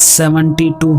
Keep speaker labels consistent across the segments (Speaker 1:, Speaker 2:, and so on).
Speaker 1: 72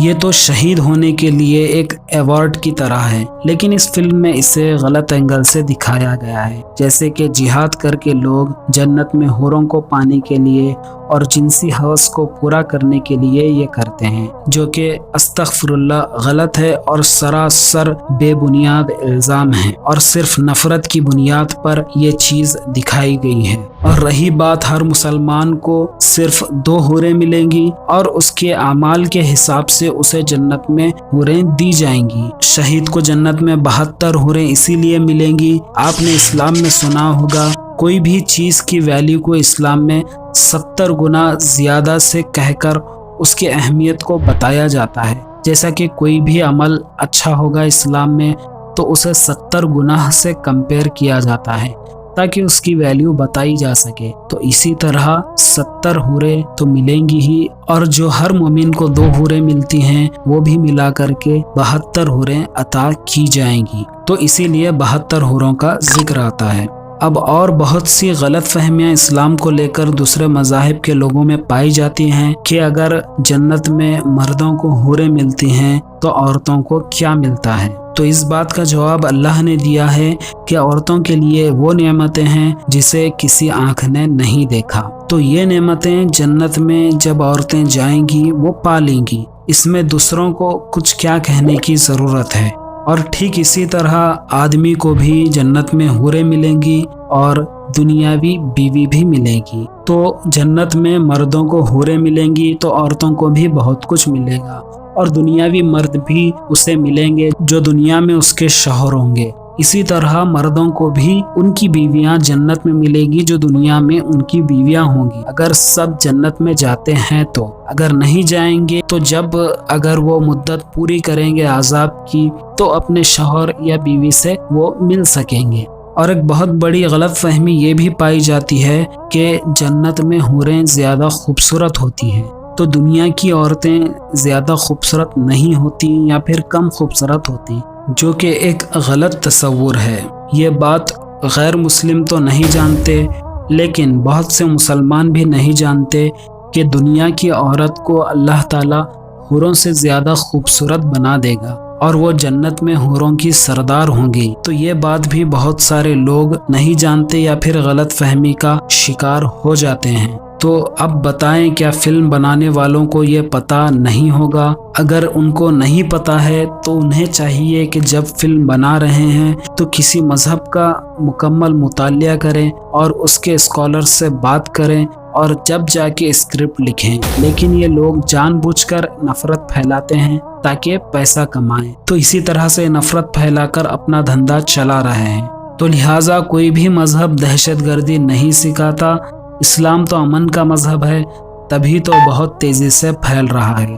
Speaker 1: یہ تو شہید ہونے کے لیے ایک ایوارڈ کی طرح ہے، لیکن اس فلم میں اسے غلط اینگل سے دکھایا گیا ہے، جیسے کہ جہاد کر کے لوگ جنت میں حوروں کو پانے کے لیے اور جنسی ہوس کو پورا کرنے کے لیے یہ کرتے ہیں، جو کہ استغفر اللہ غلط ہے اور سراسر بے بنیاد الزام ہے، اور صرف نفرت کی بنیاد پر یہ چیز دکھائی گئی ہے۔ اور رہی بات ہر مسلمان کو صرف 2 حوریں ملیں گی اور اس کے اعمال کے حساب سے اسے جنت میں حوریں دی جائیں گی۔ شہید کو جنت میں 72 حوریں اسی لیے ملیں گی۔ آپ نے اسلام میں سنا ہوگا کوئی بھی چیز کی ویلیو کو اسلام میں 70 گنا زیادہ سے کہہ کر اس کی اہمیت کو بتایا جاتا ہے، جیسا کہ کوئی بھی عمل اچھا ہوگا اسلام میں تو اسے 70 گنا سے کمپیئر کیا جاتا ہے تاکہ اس کی ویلیو بتائی جا سکے۔ تو اسی طرح 70 حوریں تو ملیں گی ہی، اور جو ہر مومن کو 2 حوریں ملتی ہیں وہ بھی ملا کر کے 72 حوریں عطا کی جائیں گی، تو اسی لیے 72 حوروں کا ذکر آتا ہے۔ اب اور بہت سی غلط فہمیاں اسلام کو لے کر دوسرے مذاہب کے لوگوں میں پائی جاتی ہیں کہ اگر جنت میں مردوں کو حوریں ملتی ہیں تو عورتوں کو کیا ملتا ہے؟ تو اس بات کا جواب اللہ نے دیا ہے کہ عورتوں کے لیے وہ نعمتیں ہیں جسے کسی آنکھ نے نہیں دیکھا۔ تو یہ نعمتیں جنت میں جب عورتیں جائیں گی وہ پالیں گی، اس میں دوسروں کو کچھ کیا کہنے کی ضرورت ہے۔ اور ٹھیک اسی طرح آدمی کو بھی جنت میں حوریں ملیں گی اور دنیاوی بیوی بھی ملے گی۔ تو جنت میں مردوں کو حوریں ملیں گی تو عورتوں کو بھی بہت کچھ ملے گا، اور دنیاوی مرد بھی اسے ملیں گے جو دنیا میں اس کے شوہر ہوں گے۔ اسی طرح مردوں کو بھی ان کی بیویاں جنت میں ملے گی جو دنیا میں ان کی بیویاں ہوں گی، اگر سب جنت میں جاتے ہیں تو۔ اگر نہیں جائیں گے تو جب اگر وہ مدت پوری کریں گے عذاب کی تو اپنے شوہر یا بیوی سے وہ مل سکیں گے۔ اور ایک بہت بڑی غلط فہمی یہ بھی پائی جاتی ہے کہ جنت میں حوریں زیادہ خوبصورت ہوتی ہیں، تو دنیا کی عورتیں زیادہ خوبصورت نہیں ہوتی یا پھر کم خوبصورت ہوتی، جو کہ ایک غلط تصور ہے۔ یہ بات غیر مسلم تو نہیں جانتے، لیکن بہت سے مسلمان بھی نہیں جانتے کہ دنیا کی عورت کو اللہ تعالیٰ حوروں سے زیادہ خوبصورت بنا دے گا اور وہ جنت میں حوروں کی سردار ہوں گی۔ تو یہ بات بھی بہت سارے لوگ نہیں جانتے یا پھر غلط فہمی کا شکار ہو جاتے ہیں۔ تو اب بتائیں کیا فلم بنانے والوں کو یہ پتہ نہیں ہوگا؟ اگر ان کو نہیں پتہ ہے تو انہیں چاہیے کہ جب فلم بنا رہے ہیں تو کسی مذہب کا مکمل مطالعہ کریں اور اس کے اسکالر سے بات کریں اور جب جا کے اسکرپٹ لکھیں، لیکن یہ لوگ جان بوجھ کر نفرت پھیلاتے ہیں تاکہ پیسہ کمائیں، تو اسی طرح سے نفرت پھیلا کر اپنا دھندا چلا رہے ہیں۔ تو لہٰذا کوئی بھی مذہب دہشت گردی نہیں سکھاتا، اسلام تو امن کا مذہب ہے، تبھی تو بہت تیزی سے پھیل رہا ہے۔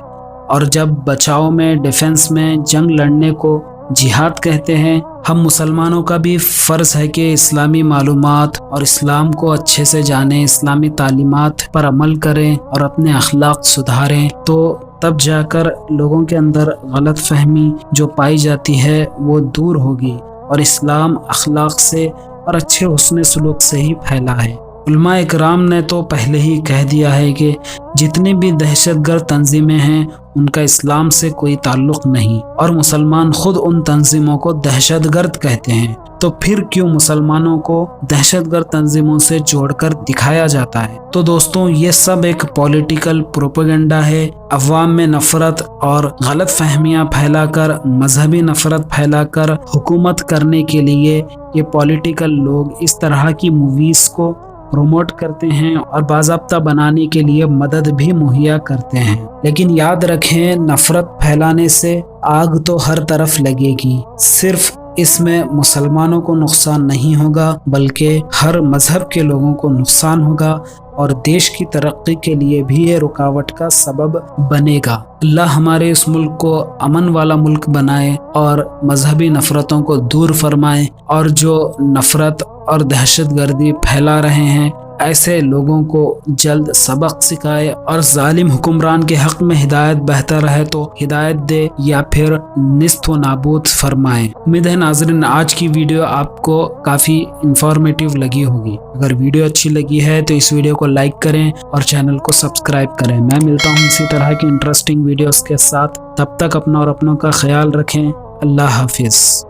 Speaker 1: اور جب بچاؤ میں، ڈیفنس میں، جنگ لڑنے کو جہاد کہتے ہیں، ہم مسلمانوں کا بھی فرض ہے کہ اسلامی معلومات اور اسلام کو اچھے سے جانیں، اسلامی تعلیمات پر عمل کریں اور اپنے اخلاق سدھاریں، تو تب جا کر لوگوں کے اندر غلط فہمی جو پائی جاتی ہے وہ دور ہوگی، اور اسلام اخلاق سے اور اچھے حسن سلوک سے ہی پھیلا ہے۔ علماء اکرام نے تو پہلے ہی کہہ دیا ہے کہ جتنی بھی دہشت گرد تنظیمیں ہیں ان کا اسلام سے کوئی تعلق نہیں، اور مسلمان خود ان تنظیموں کو دہشت گرد کہتے ہیں، تو پھر کیوں مسلمانوں کو دہشت گرد تنظیموں سے جوڑ کر دکھایا جاتا ہے؟ تو دوستوں یہ سب ایک پولیٹیکل پروپیگنڈا ہے، عوام میں نفرت اور غلط فہمیاں پھیلا کر، مذہبی نفرت پھیلا کر حکومت کرنے کے لیے یہ پولیٹیکل لوگ اس طرح کی موویز کو پروموٹ کرتے ہیں اور باضابطہ بنانے کے لیے مدد بھی مہیا کرتے ہیں۔ لیکن یاد رکھیں، نفرت پھیلانے سے آگ تو ہر طرف لگے گی، صرف اس میں مسلمانوں کو نقصان نہیں ہوگا بلکہ ہر مذہب کے لوگوں کو نقصان ہوگا، اور دیش کی ترقی کے لیے بھی یہ رکاوٹ کا سبب بنے گا۔ اللہ ہمارے اس ملک کو امن والا ملک بنائے اور مذہبی نفرتوں کو دور فرمائے، اور جو نفرت اور دہشت گردی پھیلا رہے ہیں ایسے لوگوں کو جلد سبق سکھائے اور ظالم حکمران کے حق میں ہدایت بہتر ہے تو ہدایت دے یا پھر نیست و نابود فرمائے۔ امید ہے ناظرین آج کی ویڈیو آپ کو کافی انفارمیٹیو لگی ہوگی۔ اگر ویڈیو اچھی لگی ہے تو اس ویڈیو کو لائک کریں اور چینل کو سبسکرائب کریں۔ میں ملتا ہوں اسی طرح کی انٹرسٹنگ ویڈیوز کے ساتھ، تب تک اپنا اور اپنوں کا خیال رکھیں۔ اللہ حافظ۔